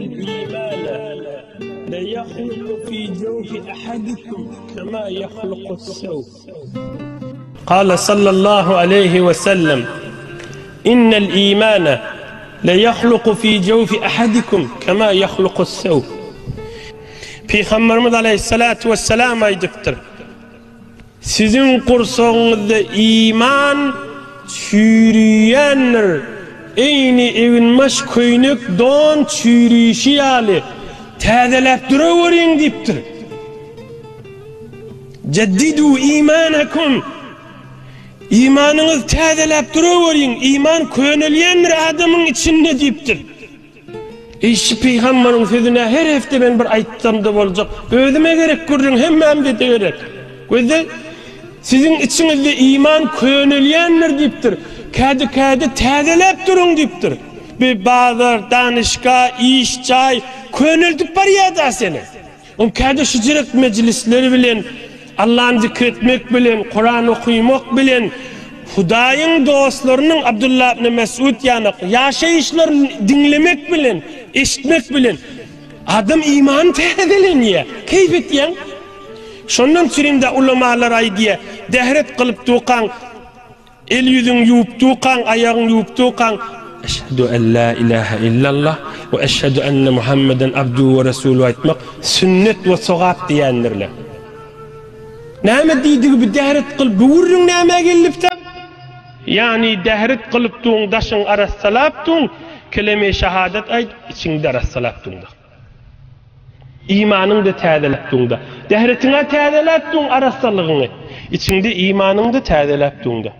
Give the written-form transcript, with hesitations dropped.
الإيمان ليخلق في جوف أحدكم كما يخلق الثوب. قال صلى الله عليه وسلم: إن الإيمان ليخلق في جوف أحدكم كما يخلق الثوب. Peygamberimiz Aleyhissalatu vesselam aydıptır: sizin kursoğunuzda iman çürüyenler, eyni evinmiş köynük don çürüyüşü yali təzelep duravering diptir. Ceddidu imanakum, imanınız təzelep duravering, iman könülyenler adamın içinde diptir. İşi Peygamberin sözüne her hafta ben bir aytsam da olacak. Özüme gerek gördüm, hemen de gerek. Gözde sizin içinizde iman könülyenler diptir. Kadi təzelep durun diptir. Bir bazar, danışka, iş, çay, könüldük var ya da seni. Kadi şiciret meclisleri bilen, Allah'ın zikretmek bilen, Kur'an okuymak bilen, Hudayın dostlarının Abdullah ibn Mesud yanık yaşayışlarını dinlemek bilen, işitmek bilen adam iman təzeleniyor. Keyfet yan. Şondan sürümde ulamalar aydiye dehret kılıp tuğan, el yüzün yuvup tuğan, ayağın yuvup tuğan, eşhedü en la ilahe illallah ve eşhedü enne Muhammeden abduhu ve resulü aytmak sünnet ve sogap diyenlerle. Näme diýdi bir dehret kılıp buurun näme gelipdi? Yani dehret kılıp tuğun daşın arassalap tuğun kelime-i şehadet ayt içinde arassalap tuğunda. İmanın da təzelep tuğunda. Dehretine təzelep tuğun arassalığını içinde imanın da təzelep tuğunda.